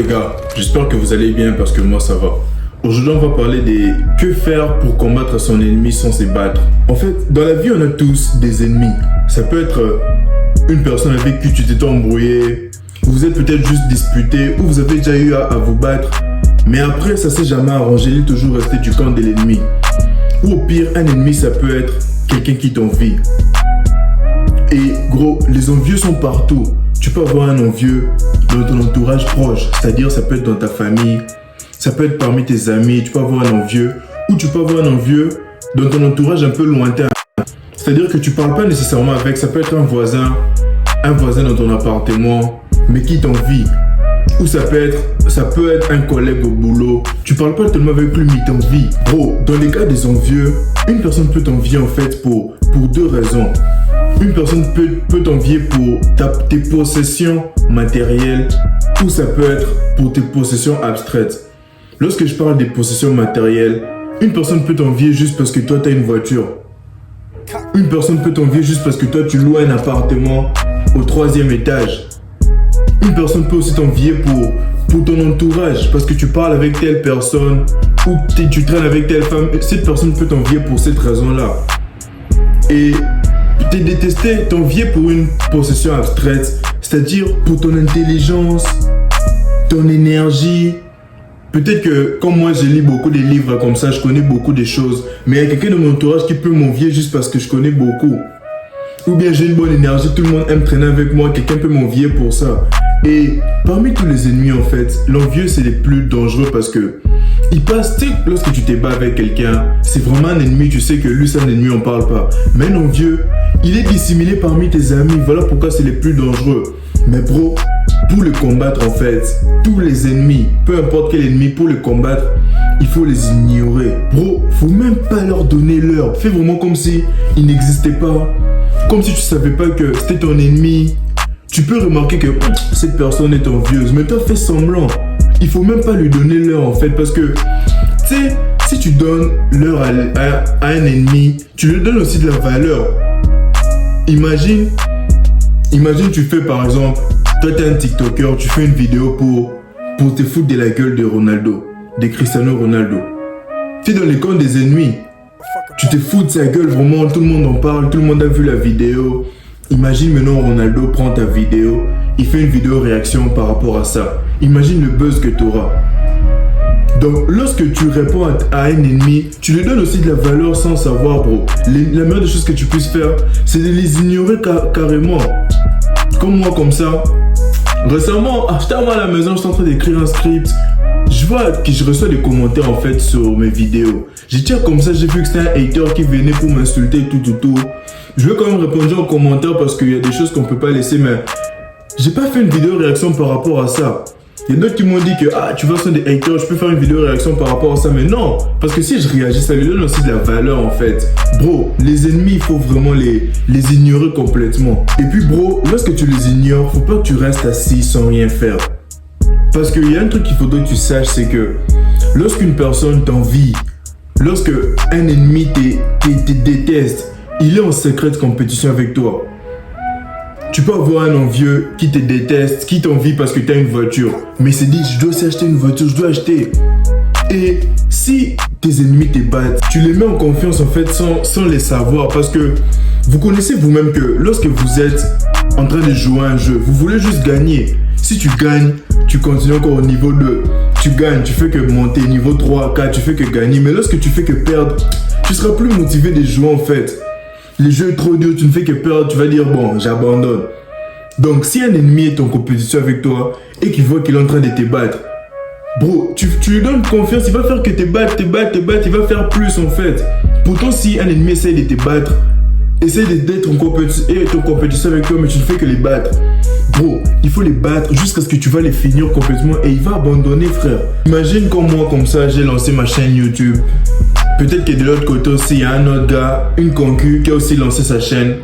gars, j'espère que vous allez bien parce que moi ça va. Aujourd'hui on va parler des que faire pour combattre son ennemi sans se battre. En fait, dans la vie on a tous des ennemis. Ça peut être une personne avec qui tu t'es embrouillé, vous êtes peut-être juste disputé ou vous avez déjà eu à vous battre. Mais après ça s'est jamais arrangé, il est toujours resté du camp de l'ennemi. Ou au pire, un ennemi ça peut être quelqu'un qui t'envie. Et gros, les envieux sont partout. Tu peux avoir un envieux dans ton entourage proche, c'est-à-dire ça peut être dans ta famille, ça peut être parmi tes amis, tu peux avoir un envieux, ou tu peux avoir un envieux dans ton entourage un peu lointain. C'est-à-dire que tu parles pas nécessairement avec, ça peut être un voisin dans ton appartement, mais qui t'envie. Ou ça peut être un collègue au boulot, tu parles pas tellement avec lui mais il t'envie. Bro, dans les cas des envieux, une personne peut t'envier en fait pour deux raisons. Une personne peut t'envier pour tes possessions matérielles ou ça peut être pour tes possessions abstraites. Lorsque je parle des possessions matérielles, une personne peut t'envier juste parce que toi tu as une voiture. Une personne peut t'envier juste parce que toi tu loues un appartement au 3e étage. Une personne peut aussi t'envier pour ton entourage parce que tu parles avec telle personne ou tu traînes avec telle femme. Cette personne peut t'envier pour cette raison-là. Et t'es détesté, t'envier pour une possession abstraite, c'est-à-dire pour ton intelligence, ton énergie. Peut-être que comme moi j'ai lu beaucoup de livres comme ça, je connais beaucoup de choses, mais il y a quelqu'un de mon entourage qui peut m'envier juste parce que je connais beaucoup. Ou bien j'ai une bonne énergie, tout le monde aime traîner avec moi, quelqu'un peut m'envier pour ça. Et parmi tous les ennemis en fait, l'envieux c'est les plus dangereux parce que il passe, tu sais, lorsque tu te bats avec quelqu'un, c'est vraiment un ennemi, tu sais que lui c'est un ennemi, on parle pas. Mais un envieux, il est dissimulé parmi tes amis, voilà pourquoi c'est les plus dangereux. Mais bro, pour le combattre en fait, tous les ennemis, peu importe quel ennemi, pour le combattre, il faut les ignorer. Bro, faut même pas leur donner l'heure. Fais vraiment comme si ils n'existaient pas. Comme si tu savais pas que c'était ton ennemi. Tu peux remarquer que cette personne est envieuse, mais toi fais semblant. Il faut même pas lui donner l'heure en fait parce que, tu sais, si tu donnes l'heure à un ennemi, tu lui donnes aussi de la valeur. Imagine tu fais par exemple, toi t'es un TikToker, tu fais une vidéo pour te foutre de la gueule de Ronaldo, de Cristiano Ronaldo. Tu es dans les camps des ennemis, tu te fous de sa gueule vraiment, tout le monde en parle, tout le monde a vu la vidéo. Imagine maintenant Ronaldo prend ta vidéo, il fait une vidéo réaction par rapport à ça. Imagine le buzz que tu auras. Donc lorsque tu réponds à un ennemi, tu lui donnes aussi de la valeur sans savoir bro. La meilleure des choses que tu puisses faire, c'est de les ignorer carrément. Comme moi comme ça. Récemment, j'étais à la maison, j'étais en train d'écrire un script. Je vois que je reçois des commentaires en fait sur mes vidéos. J'étais comme ça, j'ai vu que c'était un hater qui venait pour m'insulter tout. Je vais quand même répondre en commentaire parce qu'il y a des choses qu'on peut pas laisser, mais j'ai pas fait une vidéo réaction par rapport à ça. Il y a d'autres qui m'ont dit que tu vois, ce sont des haters, je peux faire une vidéo réaction par rapport à ça, mais non, parce que si je réagis, ça lui donne aussi de la valeur en fait. Bro, les ennemis, il faut vraiment les ignorer complètement. Et puis bro, lorsque tu les ignores, faut pas que tu restes assis sans rien faire. Parce qu'il y a un truc qu'il faudrait que tu saches, c'est que lorsqu'une personne t'envie, lorsque un ennemi te déteste, il est en secrète compétition avec toi. Tu peux avoir un envieux qui te déteste, qui t'envie parce que tu as une voiture, mais il se dit je dois aussi acheter une voiture, je dois acheter. Et si tes ennemis te battent, tu les mets en confiance en fait sans les savoir parce que vous connaissez vous-même que lorsque vous êtes en train de jouer à un jeu, vous voulez juste gagner. Si tu gagnes, tu continues encore au niveau 2. Tu gagnes, tu fais que monter niveau 3, 4, tu fais que gagner. Mais lorsque tu fais que perdre, tu seras plus motivé de jouer en fait. Les jeux sont trop durs, tu ne fais que perdre, tu vas dire bon, j'abandonne. Donc si un ennemi est en compétition avec toi et qu'il voit qu'il est en train de te battre, bro, tu lui donnes confiance, il va faire que te battre, il va faire plus en fait. Pourtant si un ennemi essaye de te battre, essaye d'être en compétition avec toi mais tu ne fais que les battre, bro, il faut les battre jusqu'à ce que tu vas les finir complètement et il va abandonner frère. Imagine comme moi comme ça j'ai lancé ma chaîne YouTube. Peut-être que de l'autre côté aussi, il y a un autre gars, une concu qui a aussi lancé sa chaîne.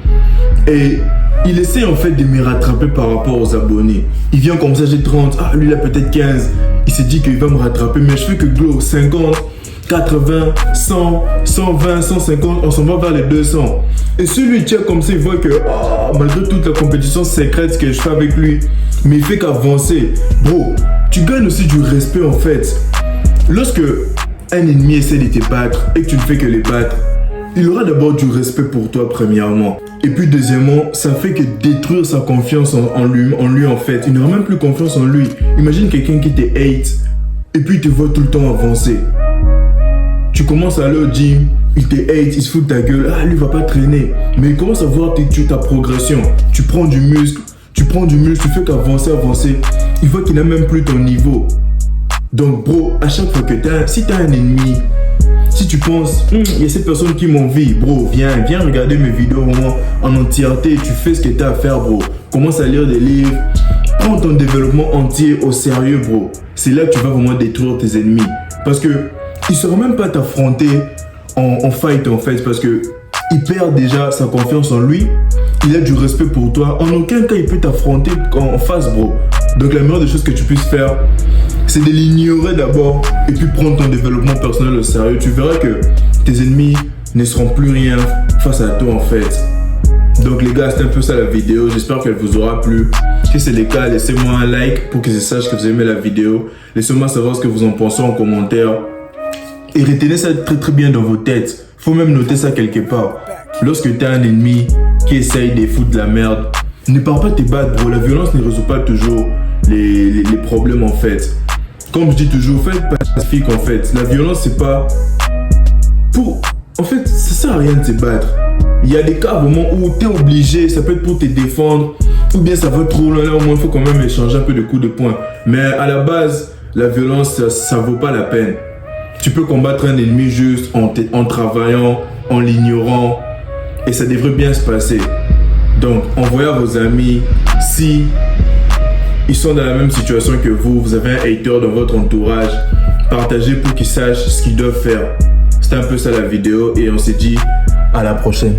Et il essaie en fait de me rattraper par rapport aux abonnés. Il vient comme ça, j'ai 30, lui il a peut-être 15. Il s'est dit qu'il va me rattraper, mais je fais que glow, 50, 80, 100, 120, 150, on s'en va vers les 200. Et celui tient comme ça, il voit que malgré toute la compétition secrète que je fais avec lui, mais il fait qu'avancer. Bro, tu gagnes aussi du respect en fait. Lorsque un ennemi essaie de te battre et que tu ne fais que les battre, il aura d'abord du respect pour toi premièrement. Et puis deuxièmement, ça fait que détruire sa confiance en lui en fait. Il n'aura même plus confiance en lui. Imagine quelqu'un qui te hate et puis il te voit tout le temps avancer. Tu commences à aller au gym, il te hate, il se fout de ta gueule. Ah, lui va pas traîner. Mais il commence à voir ta progression. Tu prends du muscle, tu fais qu'avancer. Il voit qu'il n'a même plus ton niveau. Donc bro, à chaque fois que si t'as un ennemi, si tu penses, il y a cette personne qui m'envie, bro, viens regarder mes vidéos vraiment en entièreté, tu fais ce que t'as à faire, bro. Commence à lire des livres, prends ton développement entier au sérieux, bro. C'est là que tu vas vraiment détruire tes ennemis. Parce que il ne saura même pas t'affronter en fight en fait, parce que il perd déjà sa confiance en lui, il a du respect pour toi, en aucun cas il peut t'affronter en face, bro. Donc la meilleure des choses que tu puisses faire, c'est de l'ignorer d'abord et puis prendre ton développement personnel au sérieux. Tu verras que tes ennemis ne seront plus rien face à toi en fait. Donc les gars, c'est un peu ça la vidéo. J'espère qu'elle vous aura plu. Si c'est le cas, laissez-moi un like pour que je sache que vous aimez la vidéo. Laissez-moi savoir ce que vous en pensez en commentaire. Et retenez ça très bien dans vos têtes. Faut même noter ça quelque part. Lorsque tu as un ennemi qui essaye de foutre de la merde, ne pars pas te battre, bro. La violence ne résout pas toujours les problèmes en fait. Comme je dis toujours, faites pacifique en fait. La violence c'est pas pour... En fait, ça sert à rien de se battre. Il y a des cas vraiment où tu es obligé, ça peut être pour te défendre, ou bien ça va trop loin, là au moins il faut quand même échanger un peu de coups de poing. Mais à la base, la violence ça vaut pas la peine. Tu peux combattre un ennemi juste en travaillant, en l'ignorant, et ça devrait bien se passer. Donc envoyez à vos amis, si ils sont dans la même situation que vous avez un hater dans votre entourage, partagez pour qu'ils sachent ce qu'ils doivent faire. C'était un peu ça la vidéo et on se dit à la prochaine.